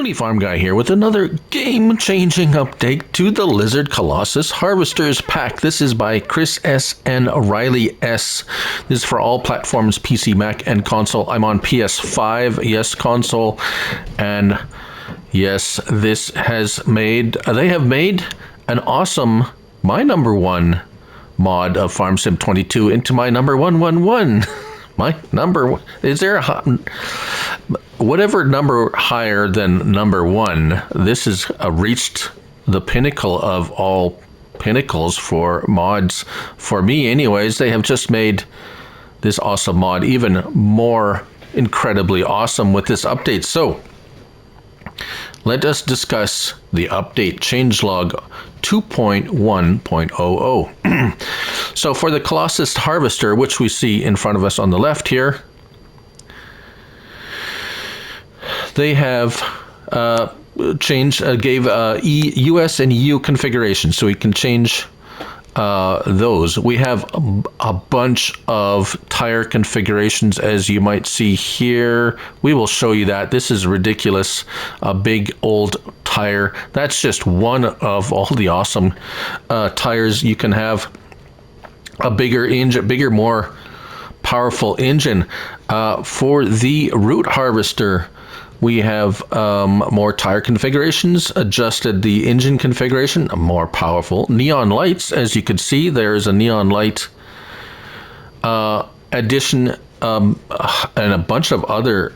Tony Farm Guy here with another game-changing update to the Lizard Colossus Harvesters pack. This is by Chris S. and Riley S. This is for all platforms, PC, Mac, and console. I'm on PS5, yes, console, and yes, this has made, they have made an awesome, my number one mod of Farm Sim 22 into my number 111. My number, is there a, whatever number higher than number one, this has reached the pinnacle of all pinnacles for mods. For me anyways, they have just made this awesome mod even more incredibly awesome with this update. So, let us discuss the update changelog 2.1.00. So for the Colossus Harvester, which we see in front of us on the left here, they have gave US and EU configurations, so we can change those. We have a bunch of tire configurations, as you might see here. We will show you that. This is ridiculous. A big old tire. That's just one of all the awesome tires. You can have a bigger engine, more powerful engine. For the root harvester, we have more tire configurations, adjusted the engine configuration, more powerful. Neon lights, as you can see, there's a neon light addition and a bunch of other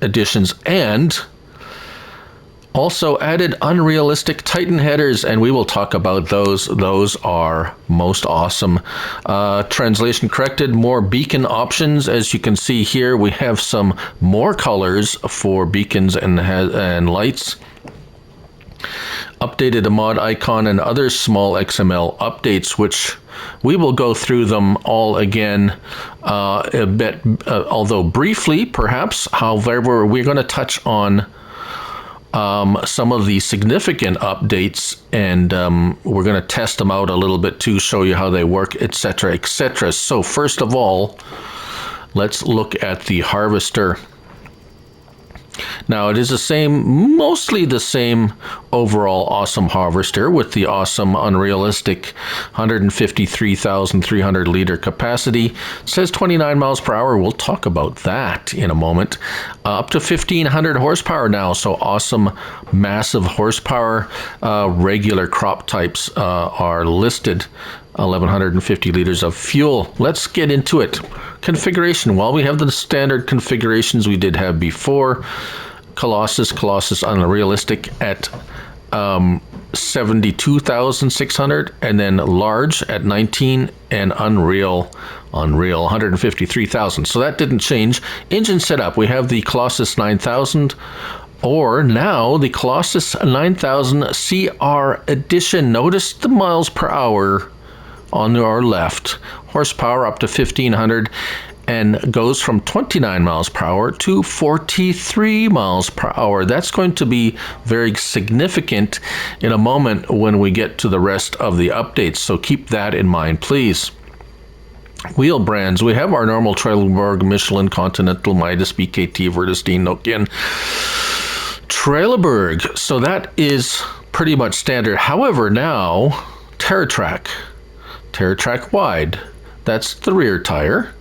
additions, and also added unrealistic Titan headers, and we will talk about those. Those are most awesome. Translation corrected, more beacon options. As you can see here, we have some more colors for beacons and lights. Updated a mod icon and other small XML updates, which we will go through them all again a bit, although briefly perhaps. However, we're going to touch on some of the significant updates, and we're going to test them out a little bit to show you how they work, etc., etc. So first of all, let's look at the harvester. Now it is the same, mostly the same overall awesome harvester with the awesome unrealistic 153,300 liter capacity. It says 29 miles per hour. We'll talk about that in a moment. Up to 1,500 horsepower now, so awesome, massive horsepower. Regular crop types are listed. 1,150 liters of fuel. Let's get into it. Configuration. Well, we have the standard configurations we did have before. Colossus unrealistic at 72,600, and then large at 19, and unreal 153,000. So that didn't change. Engine setup. We have the Colossus 9000, or now the Colossus 9000 CR edition. Notice the miles per hour on our left. Horsepower up to 1,500, and goes from 29 miles per hour to 43 miles per hour. That's going to be very significant in a moment when we get to the rest of the updates, so keep that in mind, please. Wheel brands. We have our normal Trelleborg, Michelin, Continental, Midas, BKT, Vredestein, Nokian, Trelleborg. So that is pretty much standard. However, now TerraTrack wide. That's the rear tire.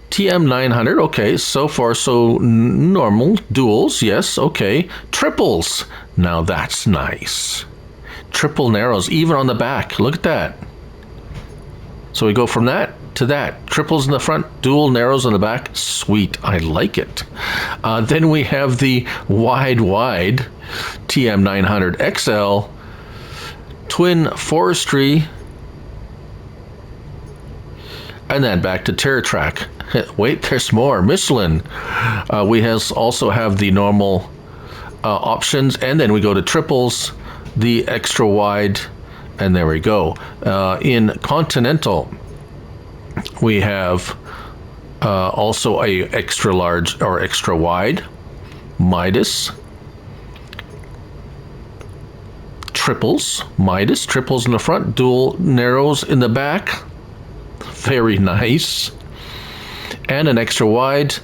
TM900, okay, so far so normal. Duals, yes, okay. Triples, now that's nice. Triple narrows, even on the back, look at that. So we go from that to that. Triples in the front, dual narrows on the back, sweet, I like it. Then we have the wide TM900 XL, twin forestry, and then back to TerraTrack. Wait, there's more. Michelin. We also have the normal options, and then we go to triples, the extra wide, and there we go. In Continental, we have also a extra large or extra wide, Midas, triples, triples in the front, dual narrows in the back. Very nice. And an extra wide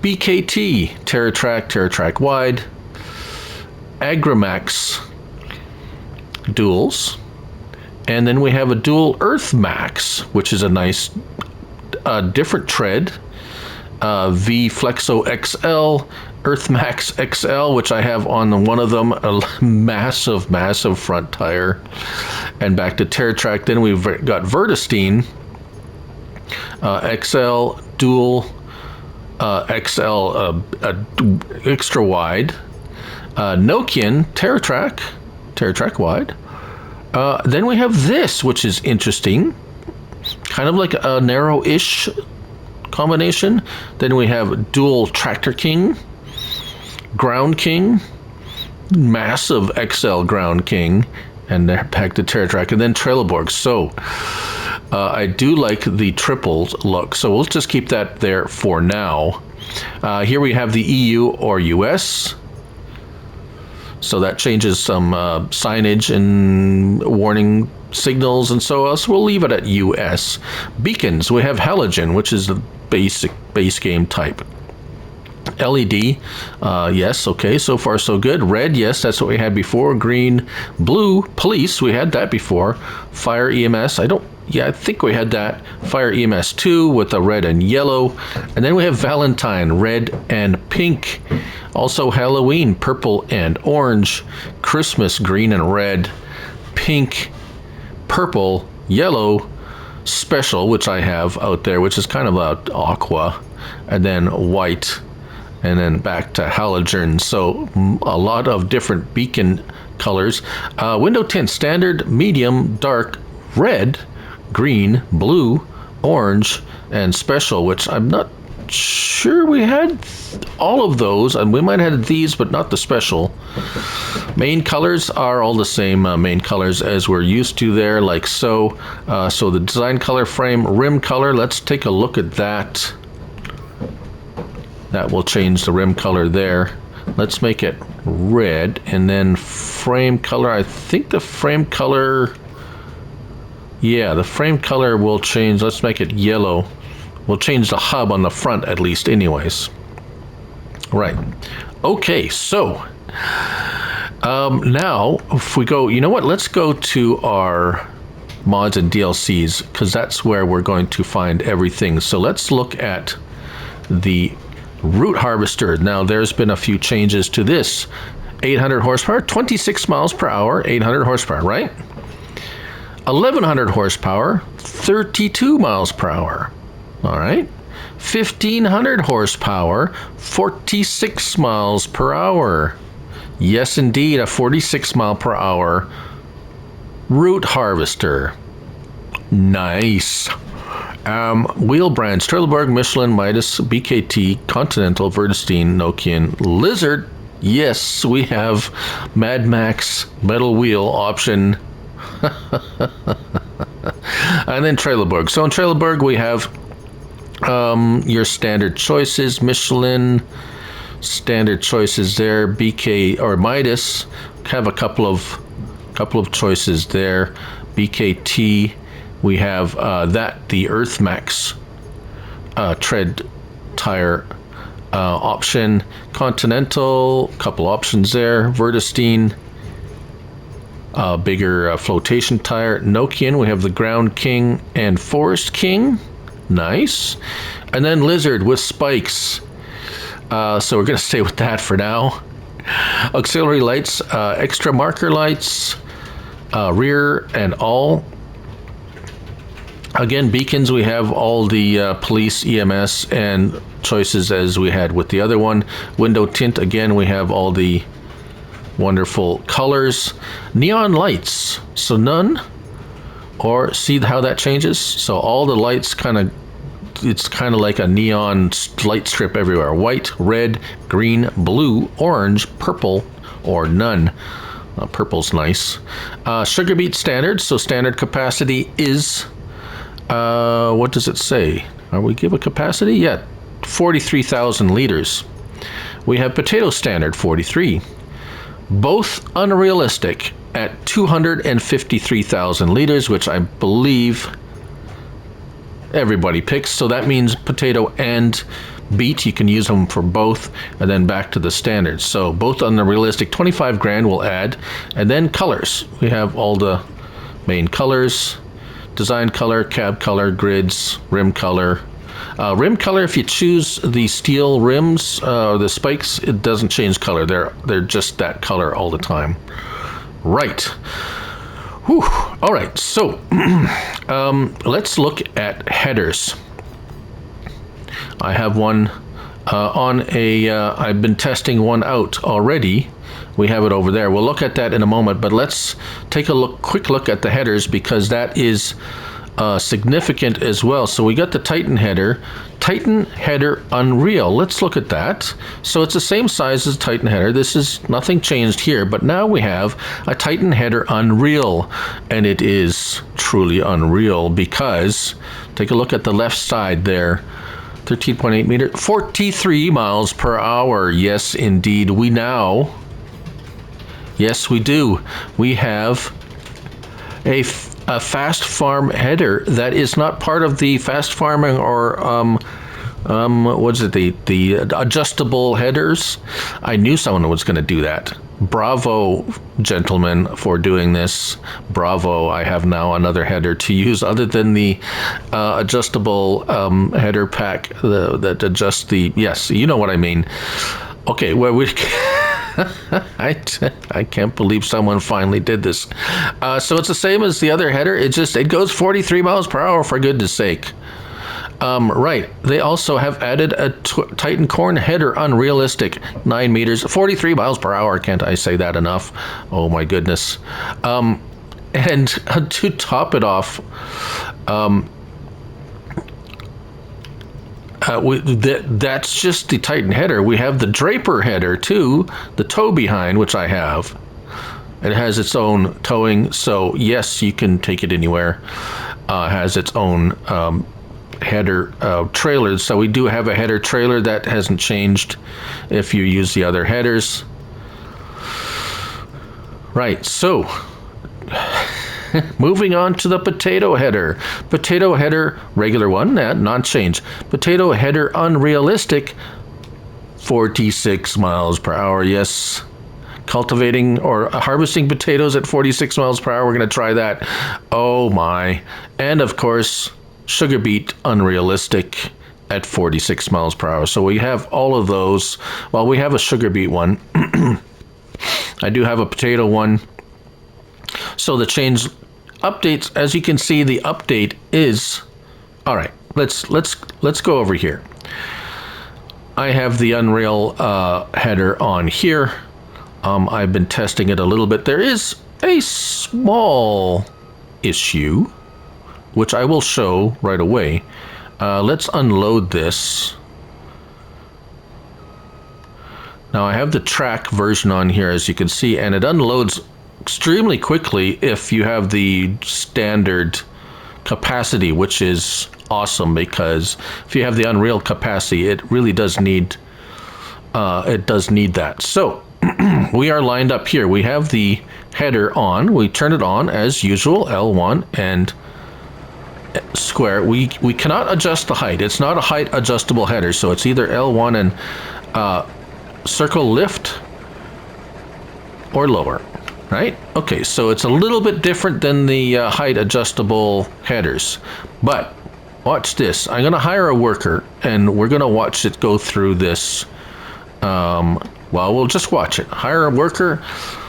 BKT, TerraTrack wide, Agramax duals, and then we have a dual Earth Max, which is a nice different tread. V Flexo XL, Earth Max XL, which I have on one of them, a massive front tire. And back to TerraTrack, then we've got Vertistine XL dual XL extra wide, Nokian TerraTrack wide. Then we have this, which is interesting, kind of like a narrow-ish combination. Then we have dual Tractor King, Ground King, massive XL Ground King, and they're back to TerraTrack, and then Trelleborg. So I do like the triple look, so we'll just keep that there for now. Here we have the EU or US. So that changes some signage and warning signals and so on. So we'll leave it at US. Beacons, we have halogen, which is the basic base game type. LED, yes, okay, so far so good. Red, yes, that's what we had before. Green, blue, police, we had that before. Fire, EMS, I think we had that. Fire EMS 2 with the red and yellow. And then we have Valentine, red and pink. Also Halloween, purple and orange. Christmas, green and red. Pink, purple, yellow. Special, which I have out there, which is kind of aqua. And then white. And then back to halogen. So a lot of different beacon colors. Window tint, standard, medium, dark, red, green, blue, orange, and special, which I'm not sure we had all of those, and we might have had these, but not the special. Main colors are all the same main colors as we're used to there, like so. So the design color, frame, rim color, let's take a look at that. That will change the rim color there. Let's make it red, and then frame color, I think the frame color, yeah, the frame color will change. Let's make it yellow. We'll change the hub on the front at least anyways. Right. Okay, so now if we go, you know what, let's go to our mods and DLCs, because that's where we're going to find everything. So let's look at the root harvester. Now there's been a few changes to this. 800 horsepower, 26 miles per hour, 800 horsepower, right? 1100 horsepower, 32 miles per hour. All right. 1500 horsepower, 46 miles per hour. Yes, indeed, a 46 mile per hour root harvester. Nice. Wheel brands, Trelleborg, Michelin, Midas, BKT, Continental, Vertistine, Nokian, Lizard. Yes, we have Mad Max metal wheel option. And then Trelleborg. So in Trelleborg we have your standard choices. Michelin, standard choices there. BK or Midas have a couple of choices there. BKT, we have the Earth Max tread tire option. Continental, couple options there. Vertistine, bigger flotation tire. Nokian, we have the Ground King and Forest King. Nice. And then Lizard with spikes. So we're going to stay with that for now. Auxiliary lights, extra marker lights, rear and all. Again, beacons, we have all the police, EMS, and choices as we had with the other one. Window tint, again, we have all the wonderful colors. Neon lights, so none. Or see how that changes? So all the lights it's kind of like a neon light strip everywhere. White, red, green, blue, orange, purple, or none. Purple's nice. Sugar beet standard, so standard capacity is, what does it say? Are we give a capacity? Yeah, 43,000 liters. We have potato standard, 43. Both unrealistic at 253,000 liters, which I believe everybody picks. So that means potato and beat, you can use them for both, and then back to the standards. So both on the realistic, 25 grand we'll add, and then colors. We have all the main colors: design color, cab color, grids, rim color. Rim color, if you choose the steel rims, the spikes, it doesn't change color. They're just that color all the time. Right. Whew. All right, so let's look at headers. I have one on a, I've been testing one out already. We have it over there. We'll look at that in a moment, but let's take a quick look at the headers, because that is significant as well. So we got the Titan header Unreal. Let's look at that. So it's the same size as Titan header. This is nothing changed here, but now we have a Titan header Unreal, and it is truly unreal, because take a look at the left side there. 13.8 meter, 43 miles per hour. Yes, indeed. Yes, we do. We have a fast farm header that is not part of the fast farming or what's it, the adjustable headers. I knew someone was going to do that. Bravo, gentlemen, for doing this. Bravo. I have now another header to use other than the adjustable header pack that adjusts the, yes, you know what I mean. Okay, well, we I can't believe someone finally did this. So it's the same as the other header. It goes 43 miles per hour, for goodness sake. Right. They also have added a Titan Corn header Unrealistic, 9 meters, 43 miles per hour. Can't I say that enough? Oh my goodness. And to top it off, that's just the Titan header. We have the Draper header too, the tow behind, which I have. It has its own towing, so yes, you can take it anywhere. Has its own header trailer. So we do have a header trailer that hasn't changed if you use the other headers. Right, so moving on to the potato header. Potato header, regular one, not changed. Potato header Unrealistic, 46 miles per hour. Yes, cultivating or harvesting potatoes at 46 miles per hour. We're going to try that. Oh my. And of course, sugar beet Unrealistic at 46 miles per hour. So we have all of those. Well, we have a sugar beet one. I do have a potato one. So the change updates, as you can see, the update is, all right, let's go over here. I have the Unreal header on here. I've been testing it a little bit. There is a small issue, which I will show right away. Let's unload this. Now I have the track version on here, as you can see, and it unloads extremely quickly if you have the standard capacity, which is awesome, because if you have the Unreal capacity, it really does need that. So we are lined up here. We have the header on. We turn it on as usual, L1 and square. We cannot adjust the height. It's not a height adjustable header, so it's either L1 and circle lift or lower. Right? Okay, so it's a little bit different than the height adjustable headers. But watch this. I'm going to hire a worker, and we're going to watch it go through this. Well, we'll just watch it. Hire a worker,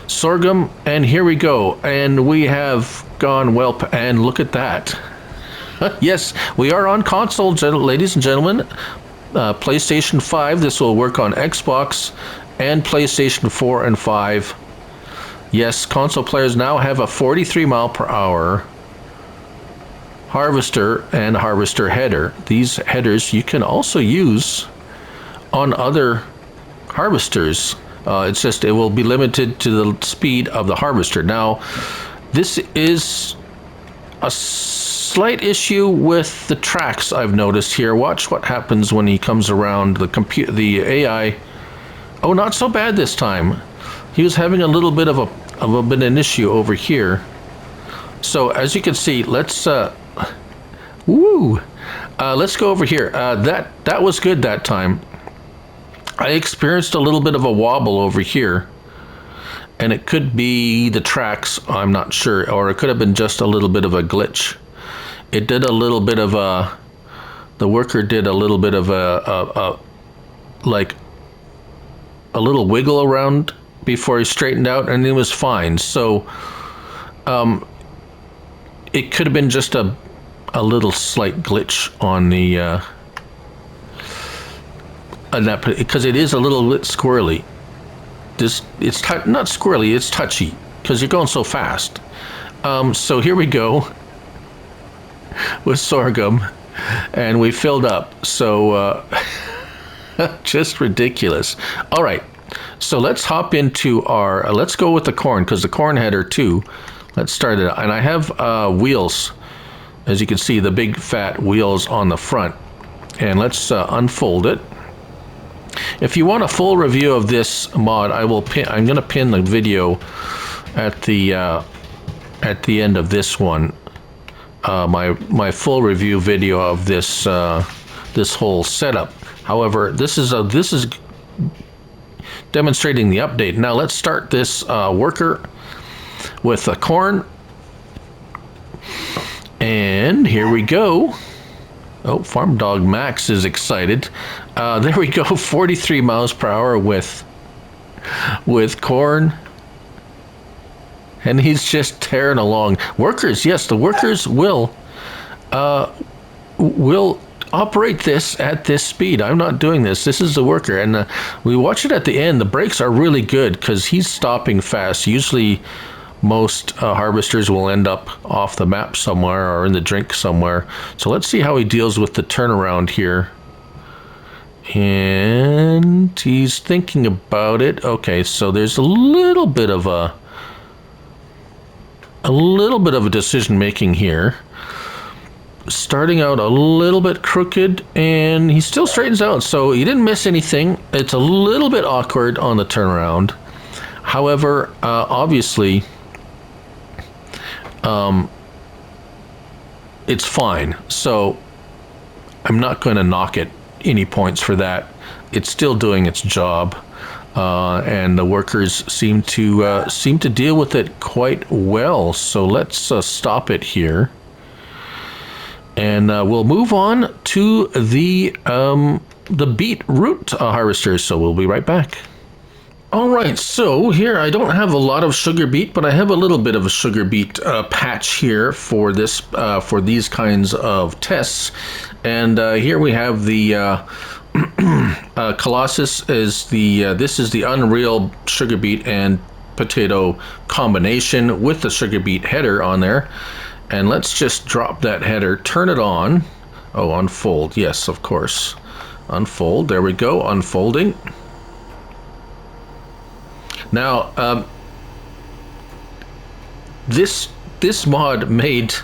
sorghum, and here we go. And we have gone well, and look at that. Yes, we are on console, ladies and gentlemen. PlayStation 5. This will work on Xbox and PlayStation 4 and 5. Yes, console players now have a 43 mile per hour harvester and harvester header. These headers you can also use on other harvesters. It's just it will be limited to the speed of the harvester. Now, this is a slight issue with the tracks I've noticed here. Watch what happens when he comes around the AI. Oh, not so bad this time. He was having a little bit of an issue over here. So as you can see, let's Woo! Let's go over here. That was good that time. I experienced a little bit of a wobble over here, and it could be the tracks, I'm not sure, or it could have been just a little bit of a glitch. It did a little bit of a, the worker did a little bit of like a little wiggle around before he straightened out, and it was fine. So it could have been just a little slight glitch on the because it is a little bit squirrely. It's not squirrely, it's touchy because you're going so fast. So here we go with sorghum, and we filled up. So just ridiculous. All right, so let's hop into our. Let's go with the corn because the corn header too. Let's start it, and I have wheels, as you can see, the big fat wheels on the front, and let's unfold it. If you want a full review of this mod, I'm going to pin the video at the end of this one. My full review video of this this whole setup. However, this is demonstrating the update. Now let's start this worker with the corn, and here we go. Oh, Farm Dog Max is excited. There we go, 43 miles per hour with corn. And he's just tearing along. Workers, yes, the workers will operate this at this speed. I'm not doing this. This is the worker. And we watch it at the end. The brakes are really good because he's stopping fast. Usually most harvesters will end up off the map somewhere or in the drink somewhere. So let's see how he deals with the turnaround here. And he's thinking about it. Okay, so there's a little bit of a decision making here. Starting out a little bit crooked, and he still straightens out, so he didn't miss anything. It's a little bit awkward on the turnaround. However, obviously, it's fine. So I'm not going to knock it any points for that. It's still doing its job, and the workers seem to deal with it quite well. So let's stop it here, and we'll move on to the beetroot harvesters. So we'll be right back. All right, so here I don't have a lot of sugar beet, but I have a little bit of a sugar beet patch here for this for these kinds of tests. And here we have the Colossus is the this is the Unreal sugar beet and potato combination with the sugar beet header on there. And let's just drop that header, turn it on. Oh, unfold. Yes, of course. Unfold. There we go. Unfolding. Now, this mod made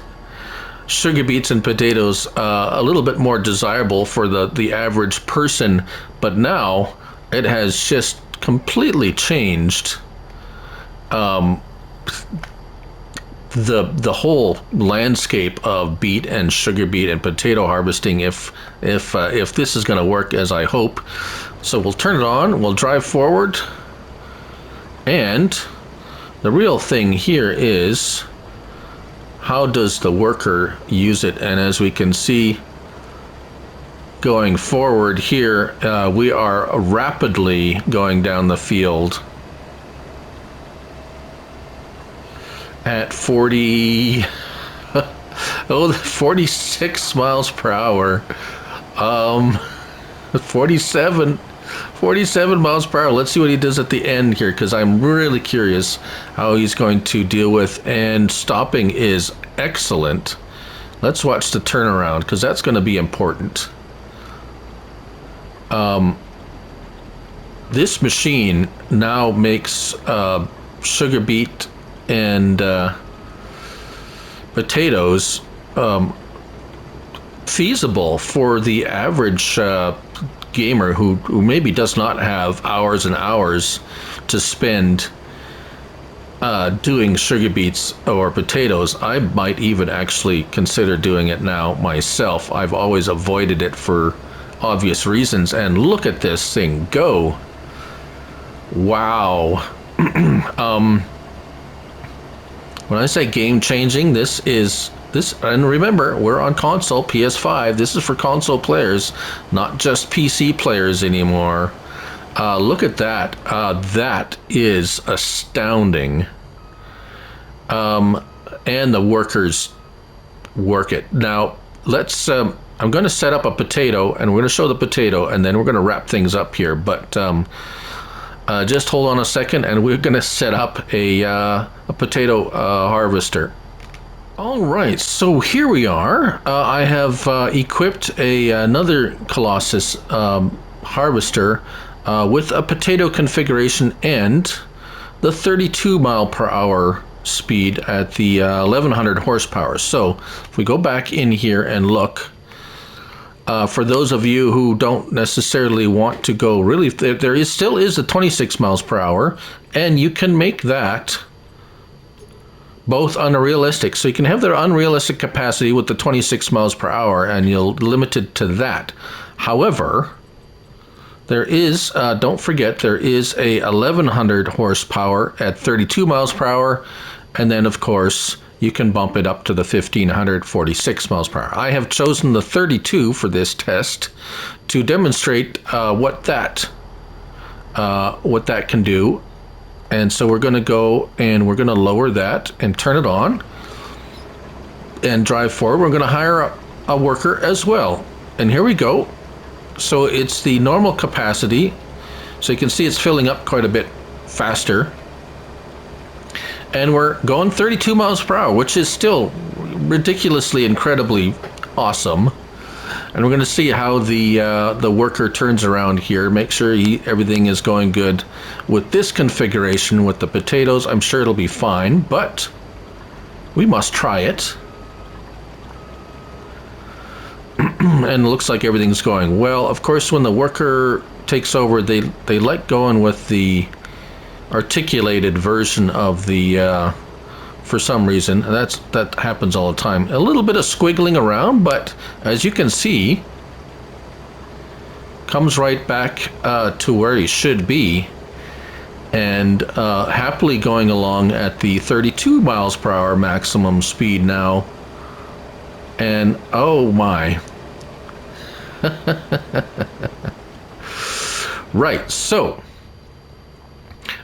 sugar beets and potatoes a little bit more desirable for the average person, but now it has just completely changed the whole landscape of beet and sugar beet and potato harvesting. If this is going to work as I hope, so we'll turn it on. We'll drive forward. And the real thing here is, how does the worker use it? And as we can see, going forward here, we are rapidly going down the field at 46 miles per hour. 47 miles per hour. Let's see what he does at the end here, because I'm really curious how he's going to deal with, and stopping is excellent. Let's watch the turnaround, because that's going to be important. This machine now makes sugar beet and potatoes feasible for the average gamer who maybe does not have hours and hours to spend doing sugar beets or potatoes. I might even actually consider doing it now myself. I've always avoided it for obvious reasons. And look at this thing go. Wow. When I say game changing, this, and remember, we're on console, PS5. This is for console players, not just PC players anymore. Look at that. That is astounding. And the workers work it. Now, let's, I'm going to set up a potato, and we're going to show the potato, and then we're going to wrap things up here. But just hold on a second, and we're going to set up a potato harvester. All right, so here we are. I have equipped another Colossus harvester with a potato configuration and the 32 mile per hour speed at the 1100 horsepower. So if we go back in here and look, for those of you who don't necessarily want to go really, there still is a 26 miles per hour, and you can make that both unrealistic. So you can have their unrealistic capacity with the 26 miles per hour, and you'll limit it to that. However, there is, don't forget, there is a 1100 horsepower at 32 miles per hour, and then of course you can bump it up to the 1546 miles per hour. I have chosen the 32 for this test to demonstrate what that can do. And so we're going to go and we're going to lower that and turn it on and drive forward. We're going to hire a worker as well. And here we go. So it's the normal capacity. So you can see it's filling up quite a bit faster. And we're going 32 miles per hour, which is still ridiculously, incredibly awesome. And we're going to see how the worker turns around here. Make sure everything is going good with this configuration with the potatoes. I'm sure it'll be fine, but we must try it. And it looks like everything's going well. Of course, when the worker takes over, they like going with the articulated version of the for some reason. That happens all the time. A little bit of squiggling around, but as you can see, comes right back to where he should be, and happily going along at the 32 miles per hour maximum speed now. And oh my. Right, so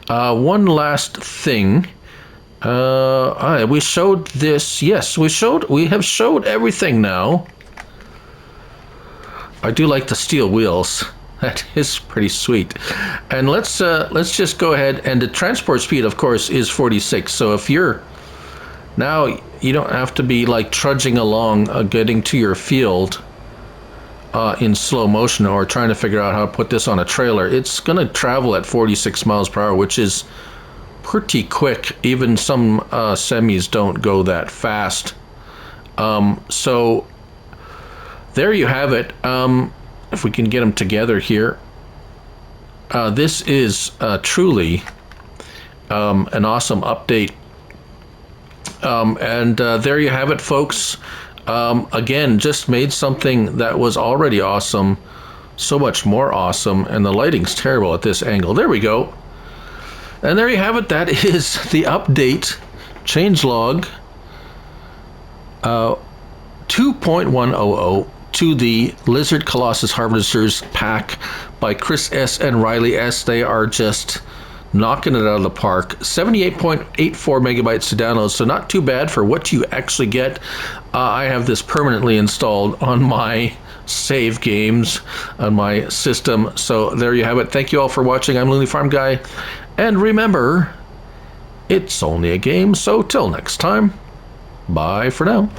one last thing. We showed this. Yes, we have showed everything now. I do like the steel wheels. That is pretty sweet. And let's just go ahead, and the transport speed of course is 46. So if you're now, you don't have to be like trudging along getting to your field in slow motion or trying to figure out how to put this on a trailer. It's going to travel at 46 miles per hour, which is pretty quick. Even some semis don't go that fast. So there you have it. If we can get them together here, this is truly an awesome update. And there you have it, folks. Again, just made something that was already awesome so much more awesome, and the lighting's terrible at this angle. There we go. And there you have it. That is the update, changelog 2.100 to the Lizard Colossus Harvesters pack by Chris S. and Riley S. They are just knocking it out of the park. 78.84 megabytes to download, so not too bad for what you actually get. I have this permanently installed on my save games on my system. So there you have it. Thank you all for watching. I'm Looney Farm Guy. And remember, it's only a game, so till next time, bye for now.